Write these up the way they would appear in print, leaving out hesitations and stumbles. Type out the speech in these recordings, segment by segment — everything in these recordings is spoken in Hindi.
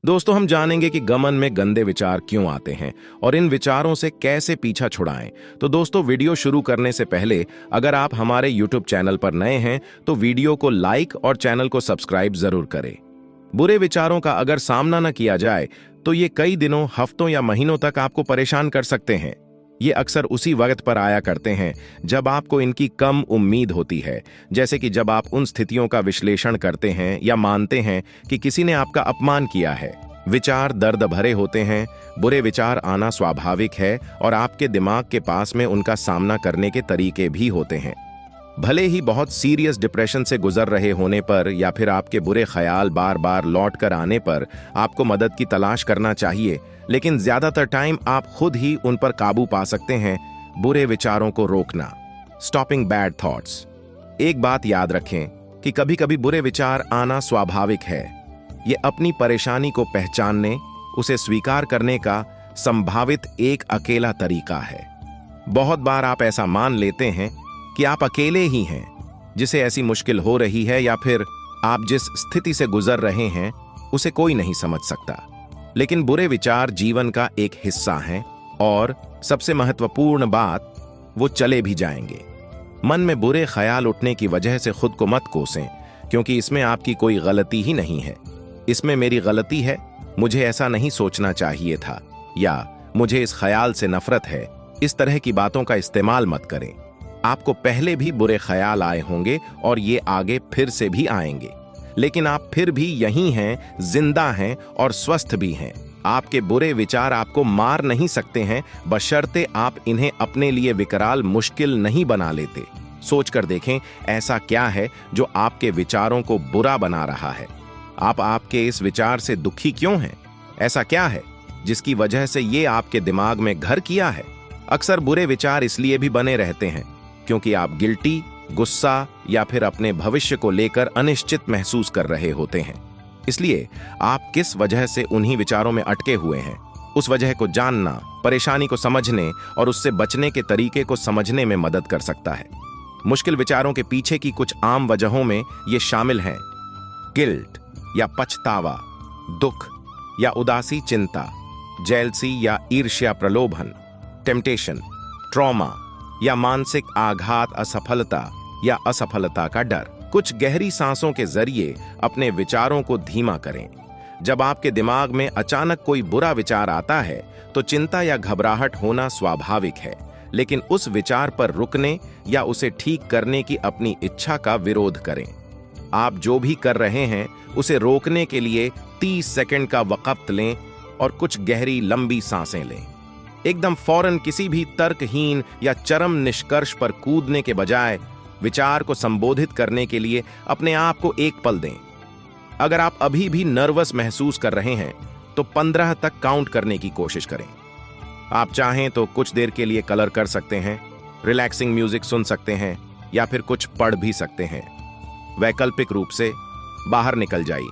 दोस्तों, हम जानेंगे कि गमन में गंदे विचार क्यों आते हैं और इन विचारों से कैसे पीछा छुड़ाएं। तो दोस्तों, वीडियो शुरू करने से पहले अगर आप हमारे YouTube चैनल पर नए हैं तो वीडियो को लाइक और चैनल को सब्सक्राइब जरूर करें। बुरे विचारों का अगर सामना न किया जाए तो ये कई दिनों, हफ्तों या महीनों तक आपको परेशान कर सकते हैं। ये अक्सर उसी वक्त पर आया करते हैं जब आपको इनकी कम उम्मीद होती है, जैसे कि जब आप उन स्थितियों का विश्लेषण करते हैं या मानते हैं कि किसी ने आपका अपमान किया है। विचार दर्द भरे होते हैं, बुरे विचार आना स्वाभाविक है और आपके दिमाग के पास में उनका सामना करने के तरीके भी होते हैं। भले ही बहुत सीरियस डिप्रेशन से गुजर रहे होने पर या फिर आपके बुरे ख्याल बार बार लौट कर आने पर आपको मदद की तलाश करना चाहिए, लेकिन ज्यादातर टाइम आप खुद ही उन पर काबू पा सकते हैं। बुरे विचारों को रोकना, स्टॉपिंग बैड थॉट्स। एक बात याद रखें कि कभी कभी बुरे विचार आना स्वाभाविक है। ये अपनी परेशानी को पहचानने, उसे स्वीकार करने का संभावित एक अकेला तरीका है। बहुत बार आप ऐसा मान लेते हैं कि आप अकेले ही हैं जिसे ऐसी मुश्किल हो रही है, या फिर आप जिस स्थिति से गुजर रहे हैं उसे कोई नहीं समझ सकता। लेकिन बुरे विचार जीवन का एक हिस्सा हैं और सबसे महत्वपूर्ण बात, वो चले भी जाएंगे। मन में बुरे ख्याल उठने की वजह से खुद को मत कोसें, क्योंकि इसमें आपकी कोई गलती ही नहीं है। इसमें मेरी गलती है, मुझे ऐसा नहीं सोचना चाहिए था, या मुझे इस ख्याल से नफरत है, इस तरह की बातों का इस्तेमाल मत करें। आपको पहले भी बुरे ख्याल आए होंगे और ये आगे फिर से भी आएंगे, लेकिन आप फिर भी यहीं हैं, जिंदा हैं और स्वस्थ भी हैं। आपके बुरे विचार आपको मार नहीं सकते हैं, बशर्ते आप इन्हें अपने लिए विकराल मुश्किल नहीं बना लेते। सोचकर देखें, ऐसा क्या है जो आपके विचारों को बुरा बना रहा है? आप आपके इस विचार से दुखी क्यों हैं? ऐसा क्या है जिसकी वजह से ये आपके दिमाग में घर किया है? अक्सर बुरे विचार इसलिए भी बने रहते हैं क्योंकि आप गिल्टी, गुस्सा या फिर अपने भविष्य को लेकर अनिश्चित महसूस कर रहे होते हैं। इसलिए आप किस वजह से उन्हीं विचारों में अटके हुए हैं, उस वजह को जानना परेशानी को समझने और उससे बचने के तरीके को समझने में मदद कर सकता है। मुश्किल विचारों के पीछे की कुछ आम वजहों में ये शामिल हैं: गिल्ट या पछतावा, दुख या उदासी चिंता, जेलसी या ईर्ष्या प्रलोभन, टेम्पटेशन, ट्रॉमा या मानसिक आघात, असफलता या असफलता का डर। कुछ गहरी सांसों के जरिए अपने विचारों को धीमा करें। जब आपके दिमाग में अचानक कोई बुरा विचार आता है तो चिंता या घबराहट होना स्वाभाविक है, लेकिन उस विचार पर रुकने या उसे ठीक करने की अपनी इच्छा का विरोध करें। आप जो भी कर रहे हैं उसे रोकने के लिए 30 सेकंड का वक्त लें और कुछ गहरी लंबी सांसें लें। एकदम फौरन किसी भी तर्कहीन या चरम निष्कर्ष पर कूदने के बजाय विचार को संबोधित करने के लिए अपने आप को एक पल दें। अगर आप अभी भी नर्वस महसूस कर रहे हैं तो 15 तक काउंट करने की कोशिश करें। आप चाहें तो कुछ देर के लिए कलर कर सकते हैं, रिलैक्सिंग म्यूजिक सुन सकते हैं या फिर कुछ पढ़ भी सकते हैं। वैकल्पिक रूप से बाहर निकल जाइए,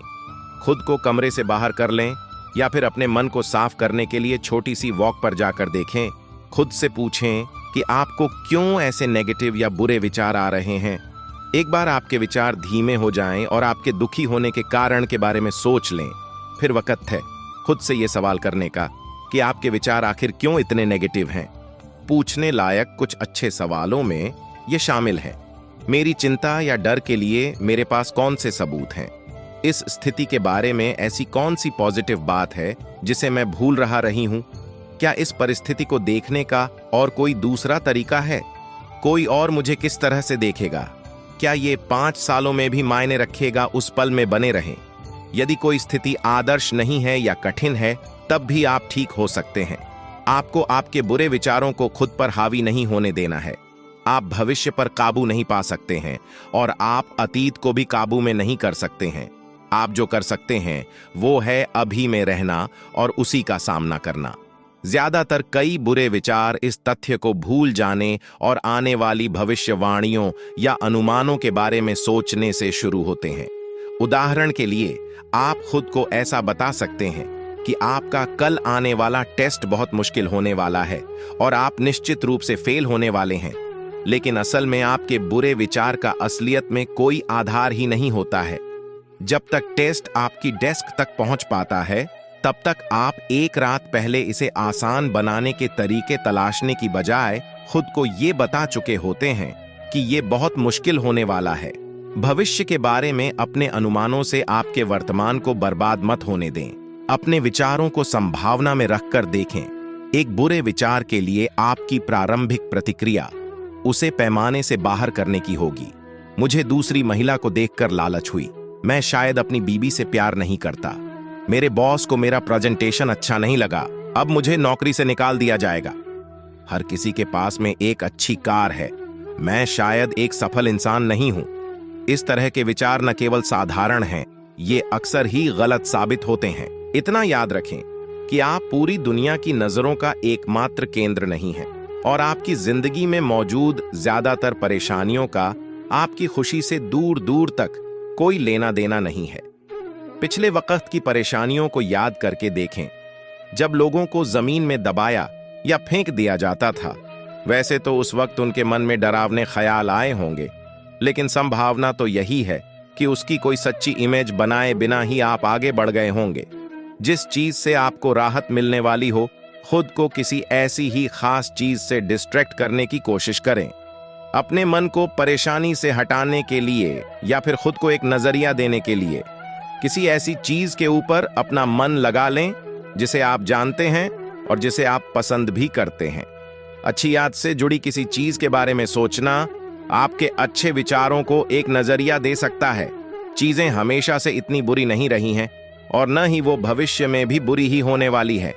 खुद को कमरे से बाहर कर लें या फिर अपने मन को साफ करने के लिए छोटी सी वॉक पर जाकर देखें। खुद से पूछें कि आपको क्यों ऐसे नेगेटिव या बुरे विचार आ रहे हैं। एक बार आपके विचार धीमे हो जाएं और आपके दुखी होने के कारण के बारे में सोच लें, फिर वक्त है खुद से यह सवाल करने का कि आपके विचार आखिर क्यों इतने नेगेटिव हैं। पूछने लायक कुछ अच्छे सवालों में ये शामिल है: मेरी चिंता या डर के लिए मेरे पास कौन से सबूत हैं? इस स्थिति के बारे में ऐसी कौन सी पॉजिटिव बात है जिसे मैं भूल रही हूं? क्या इस परिस्थिति को देखने का और कोई दूसरा तरीका है? कोई और मुझे किस तरह से देखेगा? क्या ये 5 सालों में भी मायने रखेगा उस पल में बने रहें? यदि कोई स्थिति आदर्श नहीं है या कठिन है, तब भी आप ठीक हो सकते हैं। आपको आपके बुरे विचारों को खुद पर हावी नहीं होने देना है। आप भविष्य पर काबू नहीं पा सकते हैं और आप अतीत को भी काबू में नहीं कर सकते हैं। आप जो कर सकते हैं वो है अभी में रहना और उसी का सामना करना। ज्यादातर कई बुरे विचार इस तथ्य को भूल जाने और आने वाली भविष्यवाणियों या अनुमानों के बारे में सोचने से शुरू होते हैं। उदाहरण के लिए, आप खुद को ऐसा बता सकते हैं कि आपका कल आने वाला टेस्ट बहुत मुश्किल होने वाला है और आप निश्चित रूप से फेल होने वाले हैं, लेकिन असल में आपके बुरे विचार का असलियत में कोई आधार ही नहीं होता है। जब तक टेस्ट आपकी डेस्क तक पहुंच पाता है तब तक आप एक रात पहले इसे आसान बनाने के तरीके तलाशने की बजाय खुद को ये बता चुके होते हैं कि ये बहुत मुश्किल होने वाला है। भविष्य के बारे में अपने अनुमानों से आपके वर्तमान को बर्बाद मत होने दें। अपने विचारों को संभावना में रखकर देखें। एक बुरे विचार के लिए आपकी प्रारंभिक प्रतिक्रिया उसे पैमाने से बाहर करने की होगी। मुझे दूसरी महिला को देखकर लालच हुई। मैं शायद अपनी बीवी से प्यार नहीं करता। मेरे बॉस को मेरा प्रेजेंटेशन अच्छा नहीं लगा। अब मुझे नौकरी से निकाल दिया जाएगा। हर किसी के पास में एक अच्छी कार है। मैं शायद एक सफल इंसान नहीं हूं। इस तरह के विचार न केवल साधारण हैं, ये अक्सर ही गलत साबित होते हैं। इतना याद रखें कि आप पूरी दुनिया की नजरों का एकमात्र केंद्र नहीं हैं और आपकी जिंदगी में मौजूद ज्यादातर परेशानियों का आपकी खुशी से दूर दूर तक कोई लेना देना नहीं है। पिछले वक्त की परेशानियों को याद करके देखें। जब लोगों को जमीन में दबाया या फेंक दिया जाता था, वैसे तो उस वक्त उनके मन में डरावने ख्याल आए होंगे, लेकिन संभावना तो यही है कि उसकी कोई सच्ची इमेज बनाए बिना ही आप आगे बढ़ गए होंगे। जिस चीज से आपको राहत मिलने वाली हो, खुद को किसी ऐसी ही खास चीज से डिस्ट्रैक्ट करने की कोशिश करें। अपने मन को परेशानी से हटाने के लिए या फिर खुद को एक नजरिया देने के लिए किसी ऐसी चीज के ऊपर अपना मन लगा लें जिसे आप जानते हैं और जिसे आप पसंद भी करते हैं। अच्छी याद से जुड़ी किसी चीज के बारे में सोचना आपके अच्छे विचारों को एक नजरिया दे सकता है। चीजें हमेशा से इतनी बुरी नहीं रही हैं और न ही वो भविष्य में भी बुरी ही होने वाली है।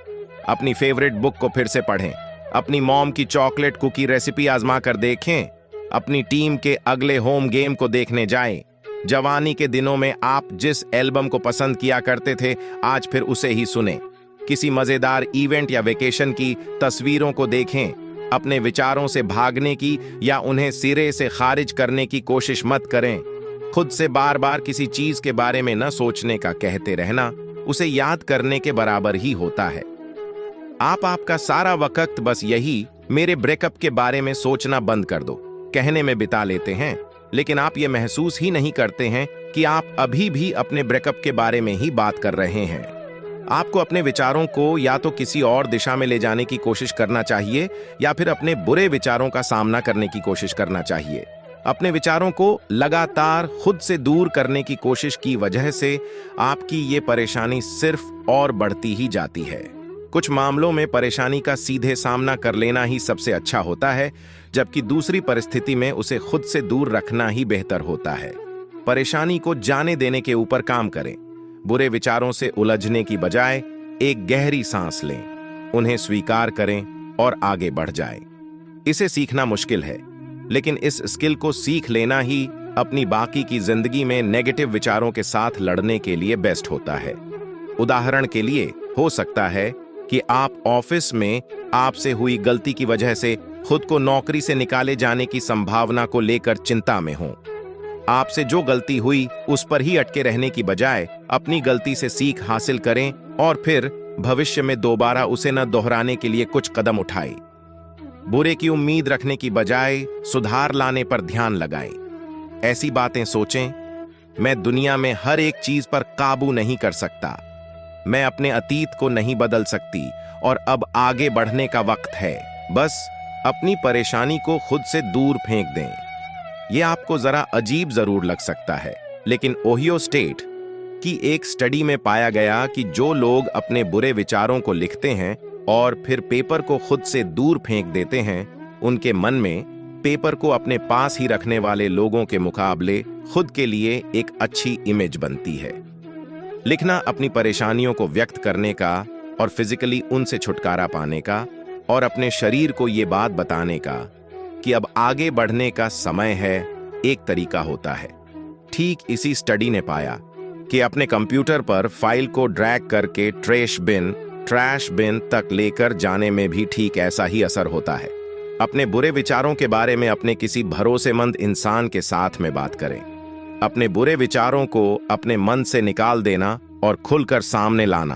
अपनी फेवरेट बुक को फिर से पढ़ें। अपनी मॉम की चॉकलेट कुकी रेसिपी आजमा कर देखें। अपनी टीम के अगले होम गेम को देखने जाएं। जवानी के दिनों में आप जिस एल्बम को पसंद किया करते थे, आज फिर उसे ही सुनें। किसी मजेदार इवेंट या वेकेशन की तस्वीरों को देखें। अपने विचारों से भागने की या उन्हें सिरे से खारिज करने की कोशिश मत करें। खुद से बार बार किसी चीज के बारे में न सोचने का कहते रहना उसे याद करने के बराबर ही होता है। आप आपका सारा वक्त बस यही मेरे ब्रेकअप के बारे में सोचना बंद कर दो कहने में बिता लेते हैं, लेकिन आप ये महसूस ही नहीं करते हैं कि आप अभी भी अपने ब्रेकअप के बारे में ही बात कर रहे हैं। आपको अपने विचारों को या तो किसी और दिशा में ले जाने की कोशिश करना चाहिए या फिर अपने बुरे विचारों का सामना करने की कोशिश करना चाहिए। अपने विचारों को लगातार खुद से दूर करने की कोशिश की वजह से आपकी ये परेशानी सिर्फ और बढ़ती ही जाती है। कुछ मामलों में परेशानी का सीधे सामना कर लेना ही सबसे अच्छा होता है, जबकि दूसरी परिस्थिति में उसे खुद से दूर रखना ही बेहतर होता है। परेशानी को जाने देने के ऊपर काम करें। बुरे विचारों से उलझने की बजाय एक गहरी सांस लें, उन्हें स्वीकार करें और आगे बढ़ जाएं। इसे सीखना मुश्किल है, लेकिन इस स्किल को सीख लेना ही अपनी बाकी की जिंदगी में नेगेटिव विचारों के साथ लड़ने के लिए बेस्ट होता है। उदाहरण के लिए, हो सकता है कि आप ऑफिस में आपसे हुई गलती की वजह से खुद को नौकरी से निकाले जाने की संभावना को लेकर चिंता में हों। आपसे जो गलती हुई उस पर ही अटके रहने की बजाय अपनी गलती से सीख हासिल करें और फिर भविष्य में दोबारा उसे न दोहराने के लिए कुछ कदम उठाएं। बुरे की उम्मीद रखने की बजाय सुधार लाने पर ध्यान लगाएं। ऐसी बातें सोचें, मैं दुनिया में हर एक चीज पर काबू नहीं कर सकता, मैं अपने अतीत को नहीं बदल सकती और अब आगे बढ़ने का वक्त है। बस अपनी परेशानी को खुद से दूर फेंक दें। यह आपको जरा अजीब जरूर लग सकता है, लेकिन ओहियो स्टेट की एक स्टडी में पाया गया कि जो लोग अपने बुरे विचारों को लिखते हैं और फिर पेपर को खुद से दूर फेंक देते हैं, उनके मन में पेपर को अपने पास ही रखने वाले लोगों के मुकाबले खुद के लिए एक अच्छी इमेज बनती है। लिखना अपनी परेशानियों को व्यक्त करने का और फिजिकली उनसे छुटकारा पाने का और अपने शरीर को ये बात बताने का कि अब आगे बढ़ने का समय है, एक तरीका होता है। ठीक इसी स्टडी ने पाया कि अपने कंप्यूटर पर फाइल को ड्रैग करके ट्रैश बिन तक लेकर जाने में भी ठीक ऐसा ही असर होता है। अपने बुरे विचारों के बारे में अपने किसी भरोसेमंद इंसान के साथ में बात करें। अपने बुरे विचारों को अपने मन से निकाल देना और खुलकर सामने लाना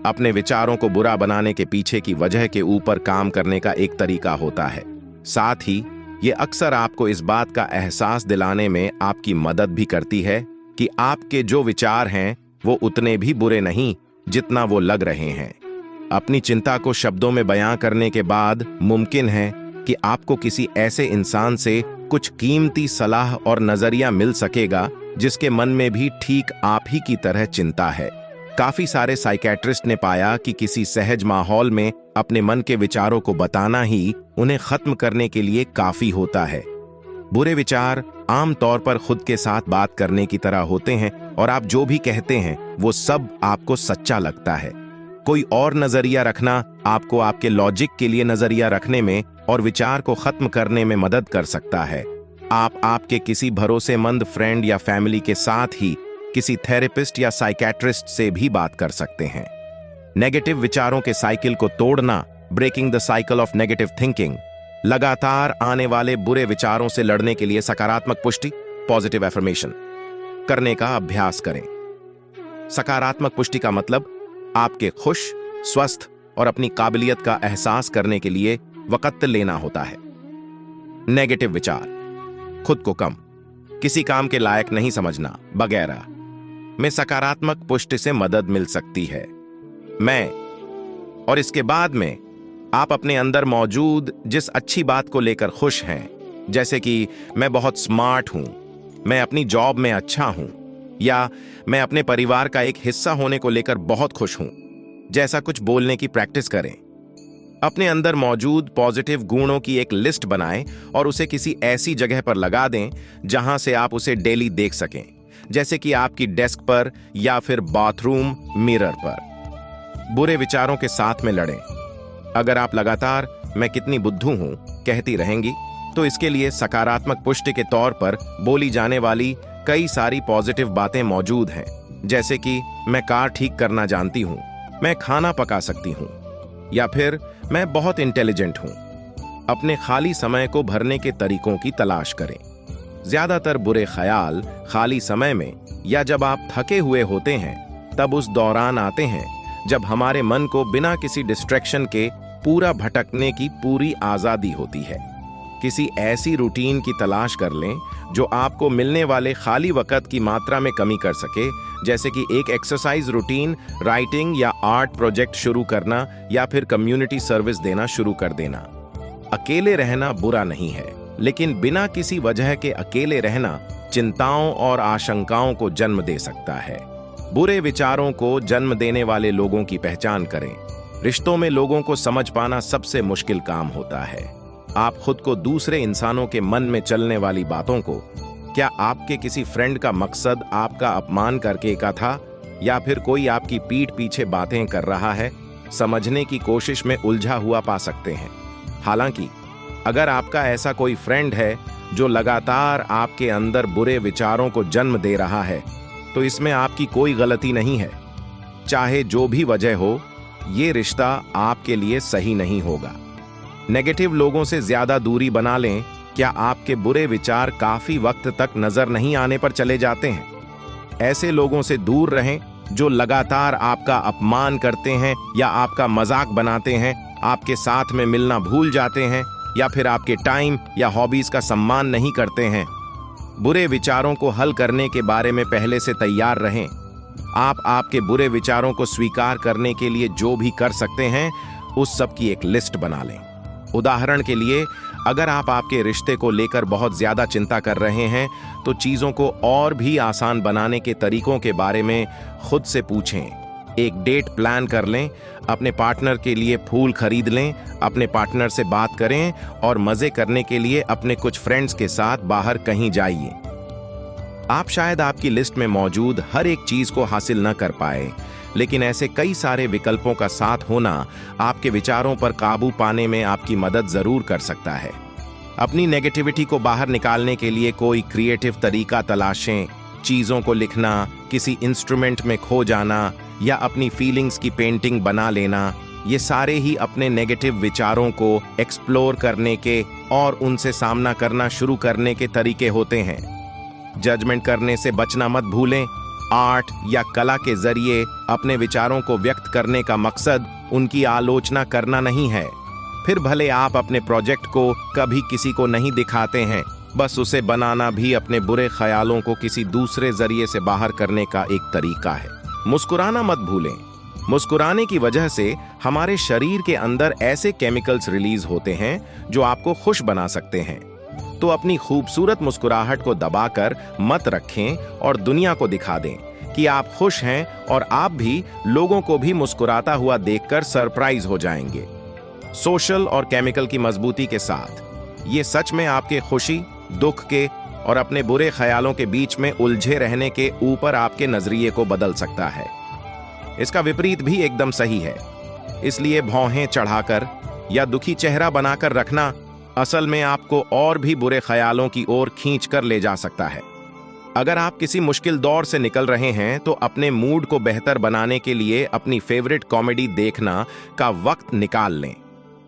अपने विचारों को बुरा बनाने के पीछे की वजह के ऊपर काम करने का एक तरीका होता है। साथ ही ये अक्सर आपको इस बात का एहसास दिलाने में आपकी मदद भी करती है कि आपके जो विचार हैं वो उतने भी बुरे नहीं जितना वो लग रहे हैं। अपनी चिंता को शब्दों में बयां करने के बाद मुमकिन है कि आपको किसी ऐसे इंसान से कुछ कीमती सलाह और नजरिया मिल सकेगा जिसके मन में भी ठीक आप ही की तरह चिंता है। काफी सारे साइकेट्रिस्ट ने पाया कि किसी सहज माहौल में अपने मन के विचारों को बताना ही उन्हें खत्म करने के लिए काफी होता है। बुरे विचार आमतौर पर खुद के साथ बात करने की तरह होते हैं और आप जो भी कहते हैं वो सब आपको सच्चा लगता है। कोई और नजरिया रखना आपको आपके लॉजिक के लिए नजरिया रखने में और विचार को खत्म करने में मदद कर सकता है। आप आपके किसी भरोसेमंद फ्रेंड या फैमिली के साथ ही किसी थेरेपिस्ट या साइकेट्रिस्ट से भी बात कर सकते हैं। नेगेटिव विचारों के साइकिल को तोड़ना, breaking the cycle of negative thinking. लगातार आने वाले बुरे विचारों से लड़ने के लिए सकारात्मक पुष्टि, पॉजिटिव एफर्मेशन करने का अभ्यास करें। सकारात्मक पुष्टि का मतलब आपके खुश, स्वस्थ और अपनी काबिलियत का एहसास करने के लिए वक्त लेना होता है। नेगेटिव विचार, खुद को कम, किसी काम के लायक नहीं समझना वगैरह में सकारात्मक पुष्टि से मदद मिल सकती है। मैं और इसके बाद में आप अपने अंदर मौजूद जिस अच्छी बात को लेकर खुश हैं, जैसे कि मैं बहुत स्मार्ट हूं, मैं अपनी जॉब में अच्छा हूं, या मैं अपने परिवार का एक हिस्सा होने को लेकर बहुत खुश हूं, जैसा कुछ बोलने की प्रैक्टिस करें। अपने अंदर मौजूद पॉजिटिव गुणों की एक लिस्ट बनाएं और उसे किसी ऐसी जगह पर लगा दें जहां से आप उसे डेली देख सकें, जैसे कि आपकी डेस्क पर या फिर बाथरूम मिरर पर। बुरे विचारों के साथ में लड़ें। अगर आप लगातार मैं कितनी बुद्धू हूं कहती रहेंगी तो इसके लिए सकारात्मक पुष्टि के तौर पर बोली जाने वाली कई सारी पॉजिटिव बातें मौजूद हैं, जैसे कि मैं कार ठीक करना जानती हूं, मैं खाना पका सकती हूं, या फिर मैं बहुत इंटेलिजेंट हूं। अपने खाली समय को भरने के तरीकों की तलाश करें। ज्यादातर बुरे ख्याल खाली समय में या जब आप थके हुए होते हैं तब उस दौरान आते हैं जब हमारे मन को बिना किसी डिस्ट्रैक्शन के पूरा भटकने की पूरी आजादी होती है। किसी ऐसी रूटीन की तलाश कर लें जो आपको मिलने वाले खाली वक्त की मात्रा में कमी कर सके, जैसे कि एक एक्सरसाइज रूटीन, राइटिंग या आर्ट प्रोजेक्ट शुरू करना, या फिर कम्युनिटी सर्विस देना शुरू कर देना। अकेले रहना बुरा नहीं है, लेकिन बिना किसी वजह के अकेले रहना चिंताओं और आशंकाओं को जन्म दे सकता है। बुरे विचारों को जन्म देने वाले लोगों की पहचान करें। रिश्तों में लोगों को समझ पाना सबसे मुश्किल काम होता है। आप खुद को दूसरे इंसानों के मन में चलने वाली बातों को, क्या आपके किसी फ्रेंड का मकसद आपका अपमान करके का था या फिर कोई आपकी पीठ पीछे बातें कर रहा है, समझने की कोशिश में उलझा हुआ पा सकते हैं। हालांकि अगर आपका ऐसा कोई फ्रेंड है जो लगातार आपके अंदर बुरे विचारों को जन्म दे रहा है, तो इसमें आपकी कोई गलती नहीं है। चाहे जो भी वजह हो, ये रिश्ता आपके लिए सही नहीं होगा। नेगेटिव लोगों से ज्यादा दूरी बना लें। क्या आपके बुरे विचार काफी वक्त तक नजर नहीं आने पर चले जाते हैं? ऐसे लोगों से दूर रहें जो लगातार आपका अपमान करते हैं या आपका मजाक बनाते हैं, आपके साथ में मिलना भूल जाते हैं, या फिर आपके टाइम या हॉबीज का सम्मान नहीं करते हैं। बुरे विचारों को हल करने के बारे में पहले से तैयार रहें। आप आपके बुरे विचारों को स्वीकार करने के लिए जो भी कर सकते हैं, उस सब की एक लिस्ट बना लें। उदाहरण के लिए, अगर आप आपके रिश्ते को लेकर बहुत ज्यादा चिंता कर रहे हैं, तो चीजों को और भी आसान बनाने के तरीकों के बारे में खुद से पूछें। एक डेट प्लान कर लें, अपने पार्टनर के लिए फूल खरीद लें, अपने पार्टनर से बात करें और मजे करने के लिए अपने कुछ फ्रेंड्स के साथ बाहर कहीं जाइए। आप शायद आपकी लिस्ट में मौजूद हर एक चीज को हासिल न कर पाए, लेकिन ऐसे कई सारे विकल्पों का साथ होना आपके विचारों पर काबू पाने में आपकी मदद जरूर कर सकता है। अपनी नेगेटिविटी को बाहर निकालने के लिए कोई क्रिएटिव तरीका तलाशें। चीजों को लिखना, किसी इंस्ट्रूमेंट में खो जाना या अपनी फीलिंग्स की पेंटिंग बना लेना, ये सारे ही अपने नेगेटिव विचारों को एक्सप्लोर करने के और उनसे सामना करना शुरू करने के तरीके होते हैं। जजमेंट करने से बचना मत भूलें। आर्ट या कला के जरिए अपने विचारों को व्यक्त करने का मकसद उनकी आलोचना करना नहीं है। फिर भले आप अपने प्रोजेक्ट को कभी किसी को नहीं दिखाते हैं, बस उसे बनाना भी अपने बुरे ख्यालों को किसी दूसरे जरिए से बाहर करने का एक तरीका है। मुस्कुराना मत भूलें। मुस्कुराने की वजह से हमारे शरीर के अंदर ऐसे केमिकल्स रिलीज होते हैं जो आपको खुश बना सकते हैं। तो अपनी खूबसूरत मुस्कुराहट को दबाकर मत रखें और दुनिया को दिखा दें कि आप खुश हैं, और आप भी लोगों को भी मुस्कुराता हुआ देखकर सरप्राइज हो जाएंगे। सोशल और केमिकल की मजबूती के साथ ये सच में आपके खुशी, दुख के और अपने बुरे ख्यालों के बीच में उलझे रहने के ऊपर आपके नजरिए को बदल सकता है। इसका विपरीत भी एकदम सही है। इसलिए भौहें चढ़ाकर या दुखी चेहरा बनाकर रखना असल में आपको और भी बुरे ख्यालों की ओर खींच कर ले जा सकता है। अगर आप किसी मुश्किल दौर से निकल रहे हैं तो अपने मूड को बेहतर बनाने के लिए अपनी फेवरेट कॉमेडी देखना का वक्त निकाल लें।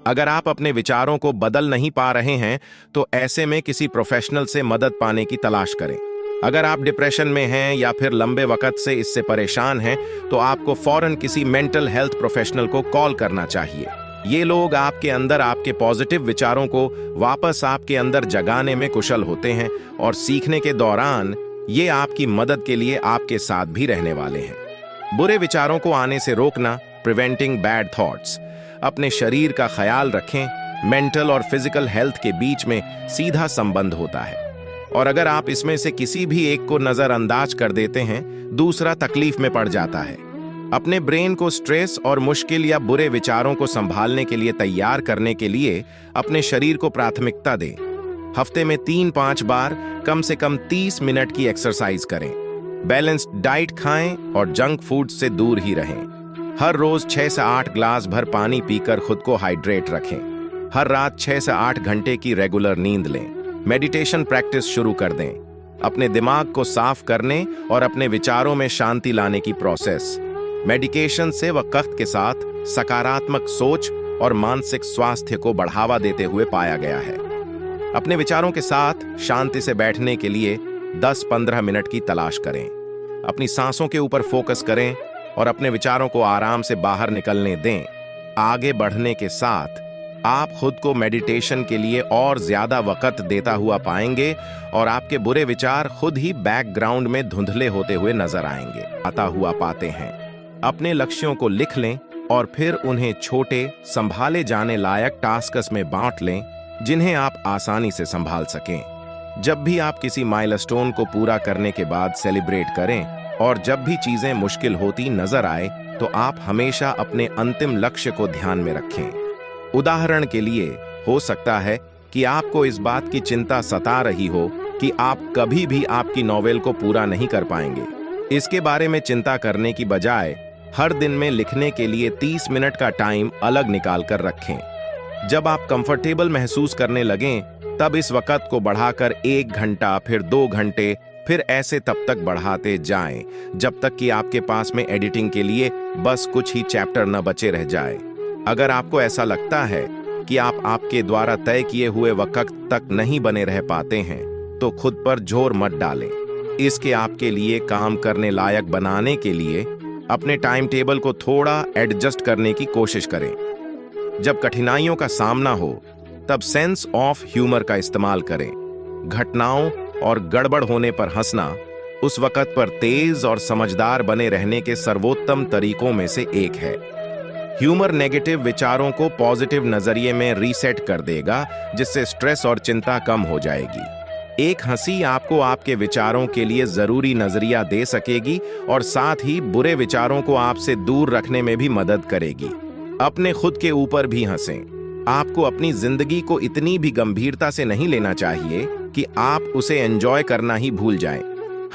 अगर आप अपने विचारों को बदल नहीं पा रहे हैं तो ऐसे में किसी प्रोफेशनल से मदद पाने की तलाश करें। अगर आप डिप्रेशन में हैं या फिर लंबे वक्त से इससे परेशान हैं तो आपको फौरन किसी मेंटल हेल्थ प्रोफेशनल को कॉल करना चाहिए। ये लोग आपके अंदर आपके पॉजिटिव विचारों को वापस आपके अंदर जगाने में कुशल होते हैं, और सीखने के दौरान ये आपकी मदद के लिए आपके साथ भी रहने वाले हैं। बुरे विचारों को आने से रोकना, प्रिवेंटिंग बैड थॉट्स। अपने शरीर का ख्याल रखें। मेंटल और फिजिकल हेल्थ के बीच में सीधा संबंध होता है, और अगर आप इसमें से किसी भी एक को नजरअंदाज कर देते हैं, दूसरा तकलीफ में पड़ जाता है। अपने ब्रेन को स्ट्रेस और मुश्किल या बुरे विचारों को संभालने के लिए तैयार करने के लिए अपने शरीर को प्राथमिकता दें। हफ्ते में 3-5 बार कम से कम 30 मिनट की एक्सरसाइज करें। बैलेंस्ड डाइट खाएं और जंक फूड से दूर ही रहें। हर रोज 6 से 8 ग्लास भर पानी पीकर खुद को हाइड्रेट रखें। हर रात 6 से 8 घंटे की रेगुलर नींद लें। मेडिटेशन प्रैक्टिस शुरू कर दें। अपने दिमाग को साफ करने और अपने विचारों में शांति लाने की प्रोसेस। मेडिकेशन से वक्त के साथ सकारात्मक सोच और मानसिक स्वास्थ्य को बढ़ावा देते हुए पाया गया है। अपने विचारों के साथ शांति से बैठने के लिए 10-15 मिनट की तलाश करें। अपनी सांसों के ऊपर फोकस करें और अपने विचारों को आराम से बाहर निकलने दें। आगे बढ़ने के साथ आप खुद को मेडिटेशन के लिए और ज्यादा वक्त देता हुआ पाएंगे, और आपके बुरे विचार खुद ही बैकग्राउंड में धुंधले होते हुए नजर आएंगे, आता हुआ पाते हैं। अपने लक्ष्यों को लिख लें और फिर उन्हें छोटे, संभाले जाने लायक टास्क्स में बांट लें, जिन्हें आप आसानी से संभाल सकें। जब भी आप किसी माइलस्टोन को पूरा करने के बाद सेलिब्रेट करें, और जब भी चीजें मुश्किल होती नजर आए तो आप हमेशा अपने अंतिम लक्ष्य को ध्यान में रखें। उदाहरण के लिए, हो सकता है कि आपको इस बात की चिंता सता रही हो कि आप कभी भी आपकी नॉवेल को पूरा नहीं कर पाएंगे। इसके बारे में चिंता करने की बजाय हर दिन में लिखने के लिए 30 मिनट का टाइम अलग निकाल कर रखें। जब आप कंफर्टेबल महसूस करने लगें, तब इस वक्त को बढ़ाकर 1 घंटा, फिर 2 घंटे, फिर ऐसे तब तक बढ़ाते जाएं जब तक कि आपके पास में एडिटिंग के लिए बस कुछ ही चैप्टर न बचे रह जाए। अगर आपको ऐसा लगता है कि आप आपके द्वारा तय किए हुए वक्त तक नहीं बने रह पाते हैं, तो खुद पर जोर मत डालें। इसके आपके लिए काम करने लायक बनाने के लिए अपने टाइम टेबल को थोड़ा एडजस्ट करने की कोशिश करें। जब कठिनाइयों का सामना हो, तब सेंस ऑफ ह्यूमर का इस्तेमाल करें। घटनाओं और गड़बड़ होने पर हंसना उस वक्त पर तेज और समझदार बने रहने के सर्वोत्तम तरीकों में से एक है। ह्यूमर नेगेटिव विचारों को पॉजिटिव नजरिए में रीसेट कर देगा, जिससे स्ट्रेस और चिंता कम हो जाएगी। एक हंसी आपको आपके विचारों के लिए जरूरी नजरिया दे सकेगी और साथ ही बुरे विचारों को आपसे दूर रखने में भी मदद करेगी। अपने खुद के ऊपर भी हंसें। आपको अपनी जिंदगी को इतनी भी गंभीरता से नहीं लेना चाहिए कि आप उसे एंजॉय करना ही भूल जाएं।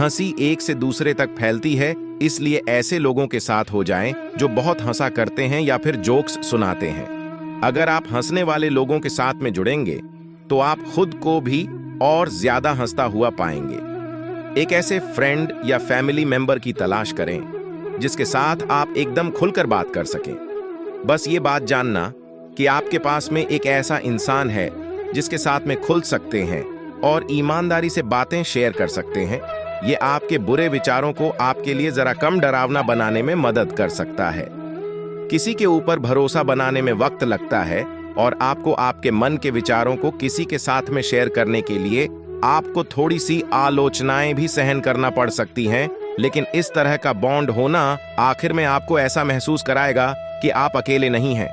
हंसी एक से दूसरे तक फैलती है, इसलिए ऐसे लोगों के साथ हो जाएं जो बहुत हंसा करते हैं या फिर जोक्स सुनाते हैं। अगर आप हंसने वाले लोगों के साथ में जुड़ेंगे तो आप खुद को भी और ज्यादा हंसता हुआ पाएंगे। एक ऐसे फ्रेंड या फैमिली मेंबर की तलाश करें जिसके साथ आप एकदम खुलकर बात कर सकें। बस ये बात जानना कि आपके पास में एक ऐसा इंसान है जिसके साथ में खुल सकते हैं और ईमानदारी से बातें शेयर कर सकते हैं, ये आपके बुरे विचारों को आपके लिए जरा कम डरावना बनाने में मदद कर सकता है। किसी के ऊपर भरोसा बनाने में वक्त लगता है और आपको आपके मन के विचारों को किसी के साथ में शेयर करने के लिए आपको थोड़ी सी आलोचनाएं भी सहन करना पड़ सकती हैं, लेकिन इस तरह का बॉन्ड होना आखिर में आपको ऐसा महसूस कराएगा कि आप अकेले नहीं हैं।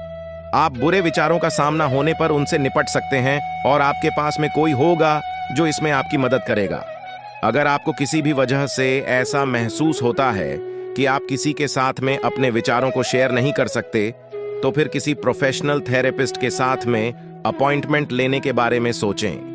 आप बुरे विचारों का सामना होने पर उनसे निपट सकते हैं और आपके पास में कोई होगा जो इसमें आपकी मदद करेगा। अगर आपको किसी भी वजह से ऐसा महसूस होता है कि आप किसी के साथ में अपने विचारों को शेयर नहीं कर सकते, तो फिर किसी प्रोफेशनल थेरेपिस्ट के साथ में अपॉइंटमेंट लेने के बारे में सोचें।